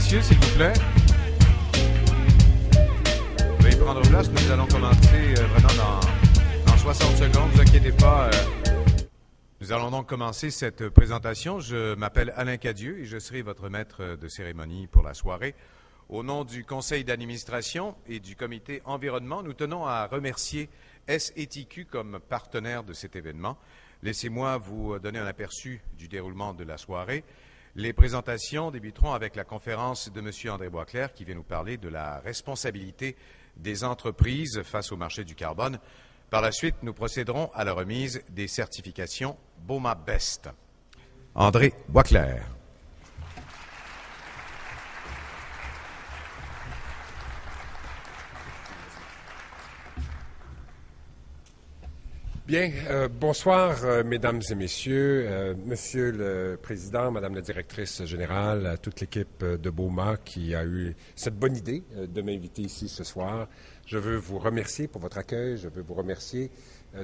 messieurs, s'il vous plaît. Veuillez prendre place. Nous allons commencer vraiment dans 60 secondes. Ne vous inquiétez pas. Nous allons donc commencer cette présentation. Je m'appelle Alain Cadieux et je serai votre maître de cérémonie pour la soirée. Au nom du conseil d'administration et du comité environnement, nous tenons à remercier SETQ comme partenaire de cet événement. Laissez-moi vous donner un aperçu du déroulement de la soirée. Les présentations débuteront avec la conférence de M. André Boisclair qui vient nous parler de la responsabilité des entreprises face au marché du carbone. Par la suite, nous procéderons à la remise des certifications BOMA Best. André Boisclair. Bien, bonsoir, mesdames et messieurs, monsieur le président, madame la directrice générale, toute l'équipe de BOMA qui a eu cette bonne idée de m'inviter ici ce soir. Je veux vous remercier pour votre accueil, je veux vous remercier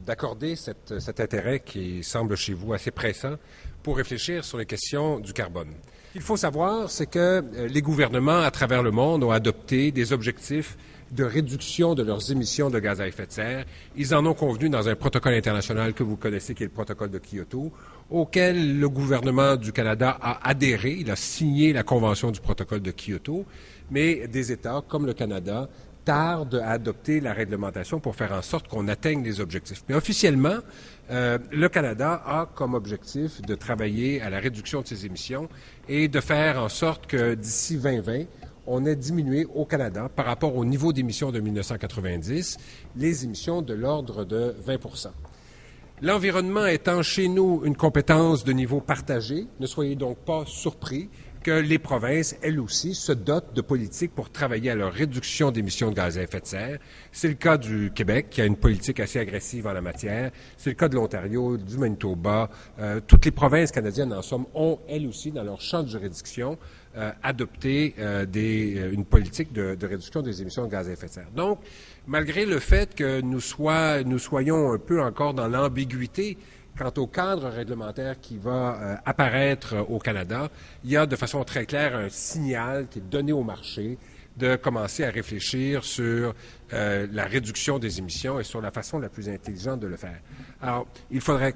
d'accorder cet intérêt qui semble chez vous assez pressant pour réfléchir sur les questions du carbone. Ce qu'il faut savoir, c'est que les gouvernements à travers le monde ont adopté des objectifs de réduction de leurs émissions de gaz à effet de serre. Ils en ont convenu dans un protocole international que vous connaissez, qui est le protocole de Kyoto, auquel le gouvernement du Canada a adhéré. Il a signé la convention du protocole de Kyoto, mais des États comme le Canada tardent à adopter la réglementation pour faire en sorte qu'on atteigne les objectifs. Mais officiellement, le Canada a comme objectif de travailler à la réduction de ses émissions et de faire en sorte que d'ici 2020, on ait diminué au Canada, par rapport au niveau d'émissions de 1990, les émissions de l'ordre de 20 %. L'environnement étant chez nous une compétence de niveau partagé, ne soyez donc pas surpris que les provinces, elles aussi, se dotent de politiques pour travailler à leur réduction d'émissions de gaz à effet de serre. C'est le cas du Québec, qui a une politique assez agressive en la matière. C'est le cas de l'Ontario, du Manitoba. Toutes les provinces canadiennes, en somme, ont, elles aussi, dans leur champ de juridiction, adopté une politique de réduction des émissions de gaz à effet de serre. Donc, malgré le fait que nous soyons un peu encore dans l'ambiguïté quant au cadre réglementaire qui va apparaître au Canada, il y a de façon très claire un signal qui est donné au marché de commencer à réfléchir sur la réduction des émissions et sur la façon la plus intelligente de le faire. Alors, il faudrait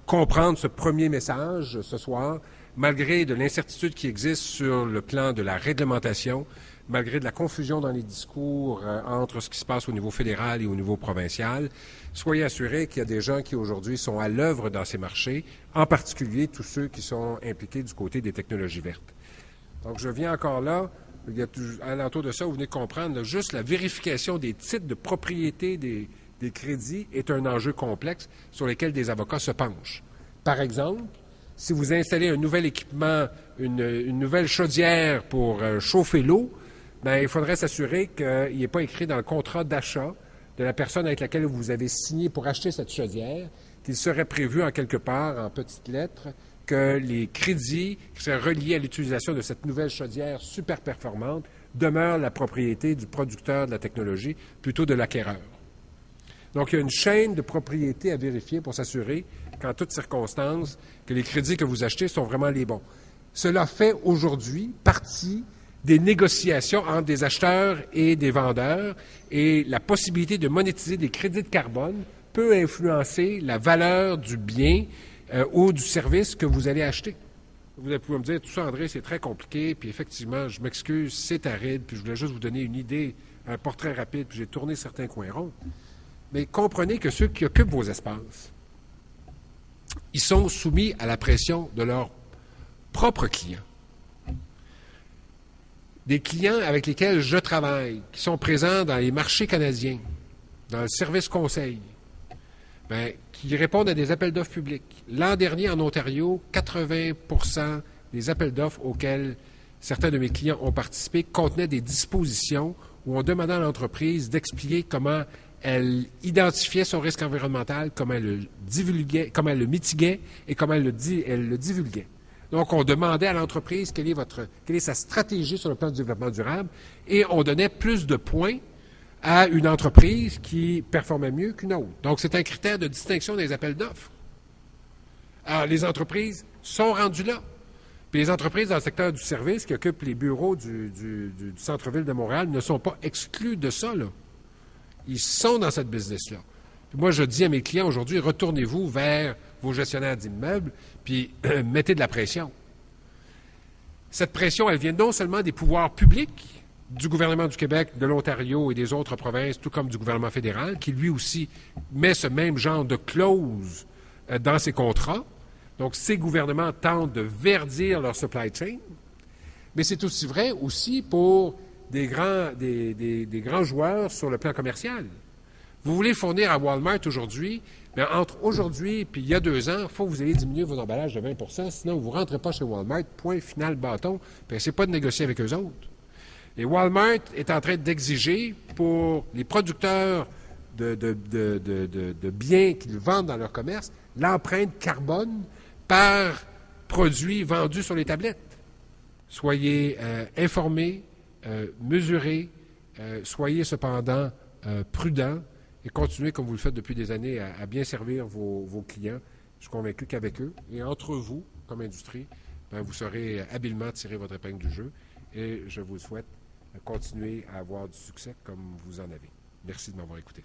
comprendre ce premier message ce soir, malgré de l'incertitude qui existe sur le plan de la réglementation, malgré de la confusion dans les discours entre ce qui se passe au niveau fédéral et au niveau provincial, soyez assurés qu'il y a des gens qui aujourd'hui sont à l'œuvre dans ces marchés, en particulier tous ceux qui sont impliqués du côté des technologies vertes. Donc je viens encore là, à l'entour de ça, vous venez de comprendre, là, juste la vérification des titres de propriété des crédits est un enjeu complexe sur lequel des avocats se penchent. Par exemple, si vous installez un nouvel équipement, une nouvelle chaudière pour chauffer l'eau, bien, il faudrait s'assurer qu'il n'est pas écrit dans le contrat d'achat de la personne avec laquelle vous avez signé pour acheter cette chaudière, qu'il serait prévu en quelque part, en petites lettres, que les crédits qui seraient reliés à l'utilisation de cette nouvelle chaudière super performante demeurent la propriété du producteur de la technologie plutôt de l'acquéreur. Donc, il y a une chaîne de propriété à vérifier pour s'assurer qu'en toutes circonstances, que les crédits que vous achetez sont vraiment les bons. Cela fait aujourd'hui partie des négociations entre des acheteurs et des vendeurs et la possibilité de monétiser des crédits de carbone peut influencer la valeur du bien ou du service que vous allez acheter. Vous allez pouvoir me dire, tout ça, André, c'est très compliqué, puis effectivement, je m'excuse, c'est aride, puis je voulais juste vous donner une idée, un portrait rapide, puis j'ai tourné certains coins ronds. Mais comprenez que ceux qui occupent vos espaces, ils sont soumis à la pression de leurs propres clients. Des clients avec lesquels je travaille, qui sont présents dans les marchés canadiens, dans le service conseil, bien, qui répondent à des appels d'offres publics. L'an dernier, en Ontario, 80% des appels d'offres auxquels certains de mes clients ont participé contenaient des dispositions où on demandait à l'entreprise d'expliquer comment elle identifiait son risque environnemental, comment elle le divulguait, comment elle le mitiguait et comment elle le divulguait. Donc, on demandait à l'entreprise quelle est sa stratégie sur le plan du développement durable et on donnait plus de points à une entreprise qui performait mieux qu'une autre. Donc, c'est un critère de distinction des appels d'offres. Alors, les entreprises sont rendues là. Puis les entreprises dans le secteur du service qui occupent les bureaux du centre-ville de Montréal ne sont pas exclus de ça, là. Ils sont dans cette business-là. Puis moi, je dis à mes clients aujourd'hui, retournez-vous vers vos gestionnaires d'immeubles, puis mettez de la pression. Cette pression, elle vient non seulement des pouvoirs publics, du gouvernement du Québec, de l'Ontario et des autres provinces, tout comme du gouvernement fédéral, qui lui aussi met ce même genre de clause dans ses contrats. Donc, ces gouvernements tentent de verdir leur supply chain, mais c'est aussi vrai aussi pour des grands joueurs sur le plan commercial. Vous voulez fournir à Walmart aujourd'hui, mais entre aujourd'hui et il y a 2 ans, il faut que vous ayez diminué vos emballages de 20 %, sinon vous ne rentrez pas chez Walmart, point final, bâton, puis essayez pas de négocier avec eux autres. Et Walmart est en train d'exiger pour les producteurs de biens qu'ils vendent dans leur commerce l'empreinte carbone par produit vendu sur les tablettes. Soyez informés, mesurés, soyez cependant prudents et continuez comme vous le faites depuis des années à bien servir vos clients. Je suis convaincu qu'avec eux et entre vous, comme industrie, vous saurez habilement tirer votre épingle du jeu et je vous souhaite continuer à avoir du succès comme vous en avez. Merci de m'avoir écouté.